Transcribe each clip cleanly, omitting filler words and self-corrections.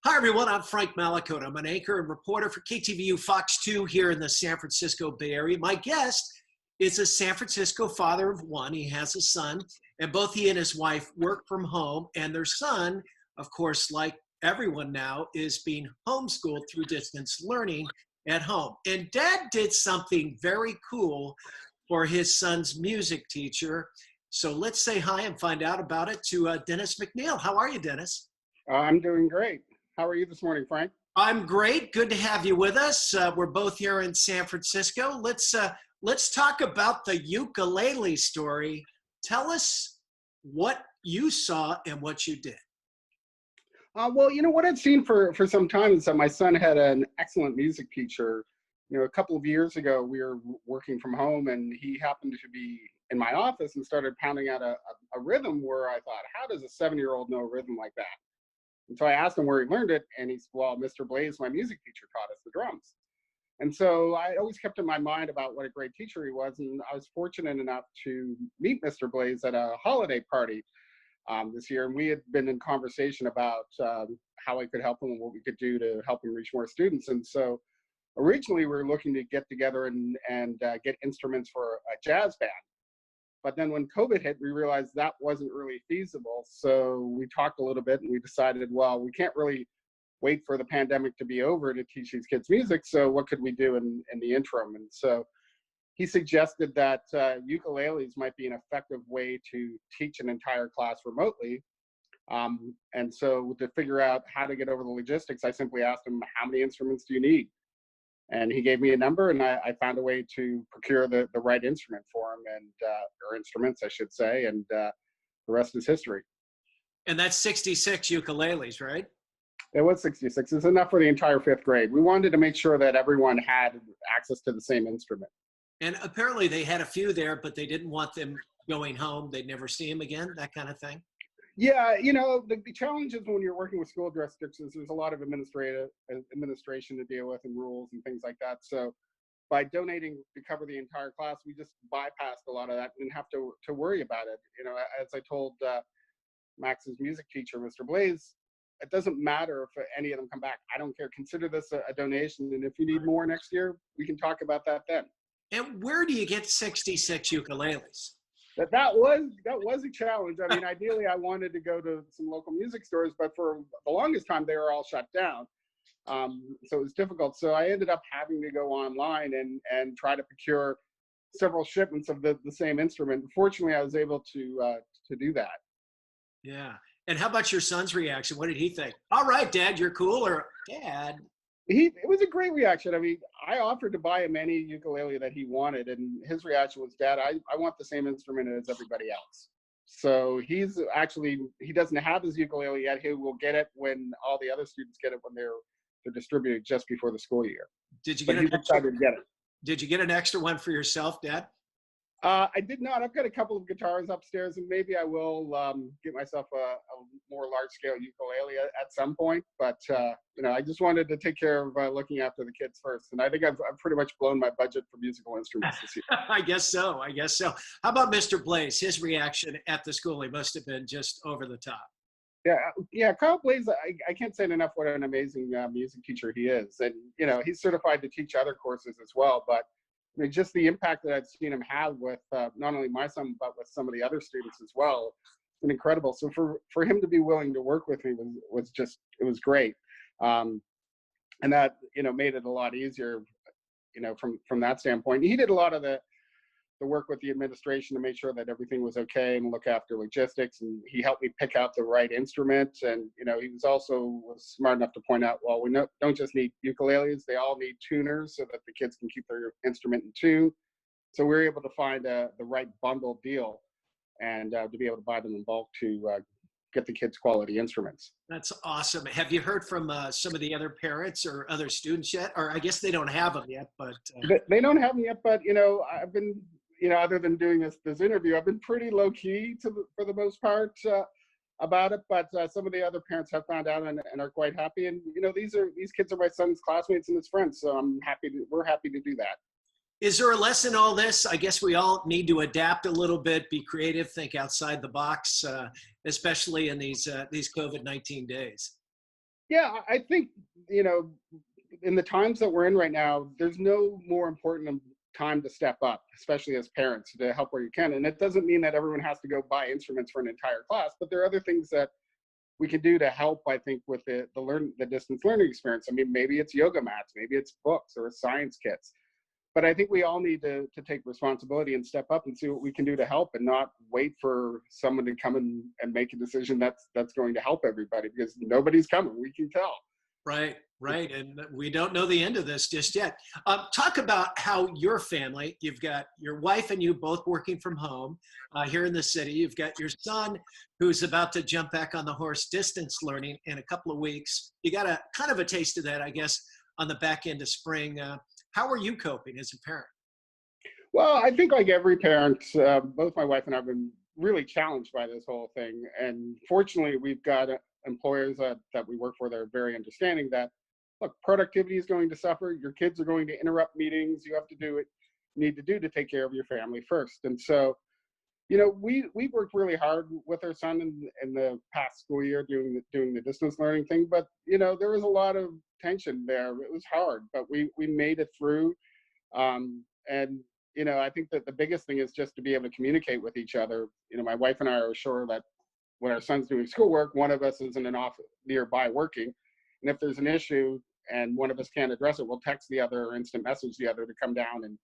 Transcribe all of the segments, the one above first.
Hi, everyone. I'm Frank Malakota. I'm an anchor and reporter for KTVU Fox 2 here in the San Francisco Bay Area. My guest is a San Francisco father of one. He has a son, and both he and his wife work from home. And their son, of course, like everyone now, is being homeschooled through distance learning at home. And Dad did something very cool for his son's music teacher. So let's say hi and find out about it to Dennis McNeil. How are you, Dennis? I'm doing great. How are you this morning, Frank? I'm great. Good to have you with us. We're both here in San Francisco. Let's talk about the ukulele story. Tell us what you saw and what you did. Well, what I'd seen for some time is that my son had an excellent music teacher. A couple of years ago, we were working from home, and he happened to be in my office and started pounding out a rhythm where I thought, how does a 7-year-old know a rhythm like that? And so I asked him where he learned it, and he said, well, Mr. Blaze, my music teacher, taught us the drums. And so I always kept in my mind about what a great teacher he was, and I was fortunate enough to meet Mr. Blaze at a holiday party this year, and we had been in conversation about how I could help him and what we could do to help him reach more students. And so originally we were looking to get together and get instruments for a jazz band. But then when COVID hit, we realized that wasn't really feasible. So we talked a little bit and we decided, well, we can't really wait for the pandemic to be over to teach these kids music. So what could we do in the interim? And so he suggested that ukuleles might be an effective way to teach an entire class remotely. And so to figure out how to get over the logistics, I simply asked him, how many instruments do you need? And he gave me a number, and I found a way to procure the right instrument for him, or instruments, I should say, and the rest is history. And that's 66 ukuleles, right? It was 66. It's enough for the entire 5th grade. We wanted to make sure that everyone had access to the same instrument. And apparently they had a few there, but they didn't want them going home. They'd never see them again, that kind of thing. Yeah, the challenge is when you're working with school districts is there's a lot of administration to deal with and rules and things like that. So by donating to cover the entire class, we just bypassed a lot of that and didn't have to worry about it. As I told Max's music teacher, Mr. Blaze, it doesn't matter if any of them come back. I don't care. Consider this a donation. And if you need more next year, we can talk about that then. And where do you get 66 ukuleles? That was a challenge. I mean, ideally, I wanted to go to some local music stores, but for the longest time, they were all shut down. So it was difficult. So I ended up having to go online and try to procure several shipments of the same instrument. Fortunately, I was able to do that. Yeah. And how about your son's reaction? What did he think? All right, Dad, you're cool, or Dad? It was a great reaction. I mean, I offered to buy him any ukulele that he wanted, and his reaction was, Dad, I want the same instrument as everybody else. So he doesn't have his ukulele yet. He will get it when all the other students get it when they're distributed just before the school year. Did you get an extra? To get it. Did you get an extra one for yourself, Dad? I did not. I've got a couple of guitars upstairs, and maybe I will get myself a more large-scale ukulele at some point. But I just wanted to take care of looking after the kids first, and I think I've pretty much blown my budget for musical instruments this year. I guess so. How about Mr. Blaze? His reaction at the school, he must have been just over the top. Yeah. Kyle Blaze, I can't say enough what an amazing music teacher he is, and he's certified to teach other courses as well, but. Just the impact that I've seen him have with not only my son, but with some of the other students as well, it's been incredible. So for him to be willing to work with me was great. And that, made it a lot easier, from that standpoint. He did a lot of the work with the administration to make sure that everything was okay and look after logistics. And he helped me pick out the right instrument. And, he was smart enough to point out, well, we don't just need ukuleles, they all need tuners so that the kids can keep their instrument in tune. So we were able to find the right bundle deal and to be able to buy them in bulk to get the kids quality instruments. That's awesome. Have you heard from some of the other parents or other students yet? Or I guess they don't have them yet, but. They don't have them yet, but, I've been, other than doing this interview, I've been pretty low key for the most part about it. But some of the other parents have found out and are quite happy. And these kids are my son's classmates and his friends, so we're happy to do that. Is there a lesson in all this? I guess we all need to adapt a little bit, be creative, think outside the box, especially in these COVID-19 days. Yeah, I think, you know, in the times that we're in right now, there's no more important time to step up, especially as parents, to help where you can. And it doesn't mean that everyone has to go buy instruments for an entire class, but there are other things that we can do to help, I think, with the distance learning experience. I mean, maybe it's yoga mats, maybe it's books or science kits. But I think we all need to take responsibility and step up and see what we can do to help, and not wait for someone to come and make a decision that's going to help everybody, because nobody's coming. We can tell. Right, right. And we don't know the end of this just yet. Talk about how your family, you've got your wife and you both working from home here in the city. You've got your son who's about to jump back on the horse distance learning in a couple of weeks. You got a kind of a taste of that, I guess, on the back end of spring. How are you coping as a parent? Well, I think like every parent, both my wife and I have been really challenged by this whole thing. And fortunately, we've got employers that we work for that are very understanding that, look, productivity is going to suffer. Your kids are going to interrupt meetings. You have to do what you need to do to take care of your family first. And so, you know, we've worked really hard with our son in the past school year doing the distance learning thing. But, you know, there was a lot of tension there. It was hard, but we made it through. And you know, I think that the biggest thing is just to be able to communicate with each other. You know, my wife and I are sure that when our son's doing schoolwork, one of us is in an office nearby working. And if there's an issue and one of us can't address it, we'll text the other or instant message the other to come down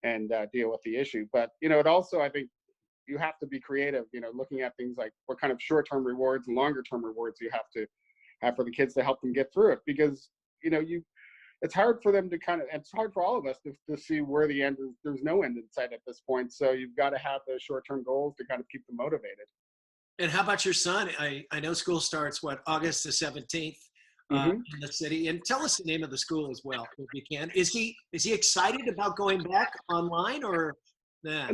and deal with the issue. But, you know, it also, I think you have to be creative, you know, looking at things like what kind of short-term rewards and longer-term rewards you have to have for the kids to help them get through it. Because, you know, it's hard for them to it's hard for all of us to see where the end is. There's no end in sight at this point. So you've got to have those short-term goals to kind of keep them motivated. And how about your son? I know school starts, what, August the 17th Hmm. in the city. And tell us the name of the school as well, if you can. Is he excited about going back online or nah?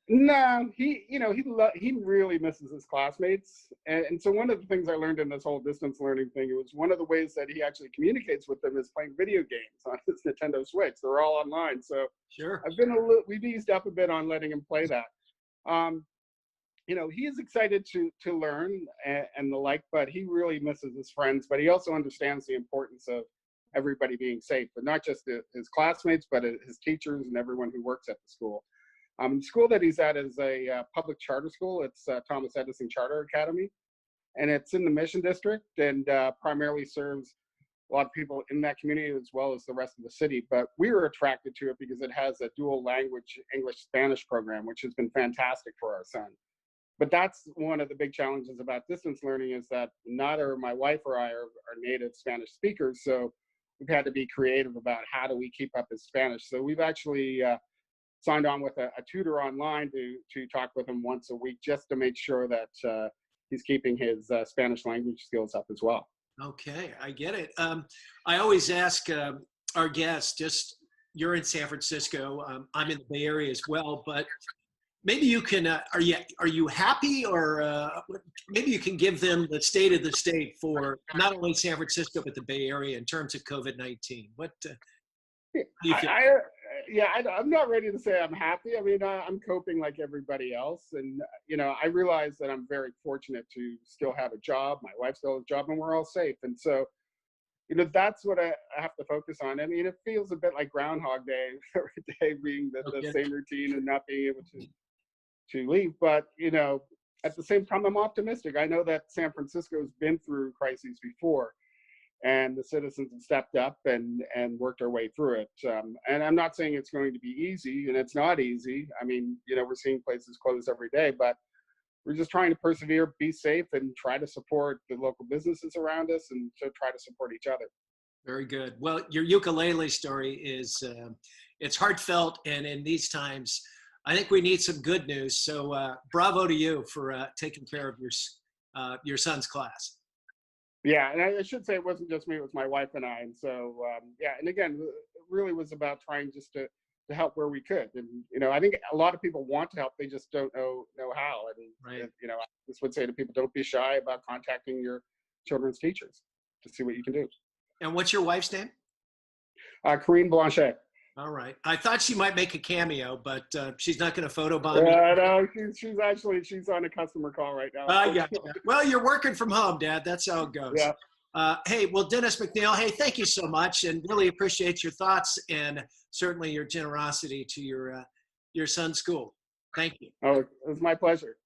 No, you know, he really misses his classmates. And so one of the things I learned in this whole distance learning thing, it was one of the ways that he actually communicates with them is playing video games on his Nintendo Switch. They're all online. So Sure. we've eased up a bit on letting him play that. Um, you know, he is excited to learn and the like, but he really misses his friends. But he also understands the importance of everybody being safe, but not just his classmates, but his teachers and everyone who works at the school. The school that he's at is a public charter school. It's Thomas Edison Charter Academy, and it's in the Mission District, and primarily serves a lot of people in that community as well as the rest of the city. But we were attracted to it because it has a dual language English-Spanish program, which has been fantastic for our son. But that's one of the big challenges about distance learning, is that neither my wife or I are native Spanish speakers. So we've had to be creative about how do we keep up his Spanish. So we've actually signed on with a tutor online to talk with him once a week, just to make sure that he's keeping his Spanish language skills up as well. Okay, I get it. I always ask our guests, just you're in San Francisco, I'm in the Bay Area as well, but maybe you can, are you happy, or maybe you can give them the state of the state for not only San Francisco, but the Bay Area in terms of COVID-19. What do you feel? I'm not ready to say I'm happy. I mean, I'm coping like everybody else. And, you know, I realize that I'm very fortunate to still have a job. My wife still has a job, and we're all safe. And so, you know, that's what I have to focus on. I mean, it feels a bit like Groundhog Day, every day being the same routine and not being able to leave. But, you know, at the same time, I'm optimistic. I know that San Francisco's been through crises before, and the citizens have stepped up and worked our way through it. And I'm not saying it's going to be easy, and it's not easy. I mean, you know, we're seeing places close every day, but we're just trying to persevere, be safe, and try to support the local businesses around us, and to try to support each other. Very good. Well, your ukulele story is, it's heartfelt, and in these times, I think we need some good news. So bravo to you for taking care of your son's class. Yeah, and I should say it wasn't just me; it was my wife and I. And so, yeah, and again, it really was about trying just to help where we could. And you know, I think a lot of people want to help; they just don't know how. And Right. you know, I just would say to people, don't be shy about contacting your children's teachers to see what you can do. And what's your wife's name? Corinne Blanchet. All right. I thought she might make a cameo, but she's not going to photobomb you. No, she's on a customer call right now. I got you. Well, you're working from home, Dad. That's how it goes. Yeah. Hey, well, Dennis McNeil, hey, thank you so much, and really appreciate your thoughts and certainly your generosity to your son's school. Thank you. Oh, it was my pleasure.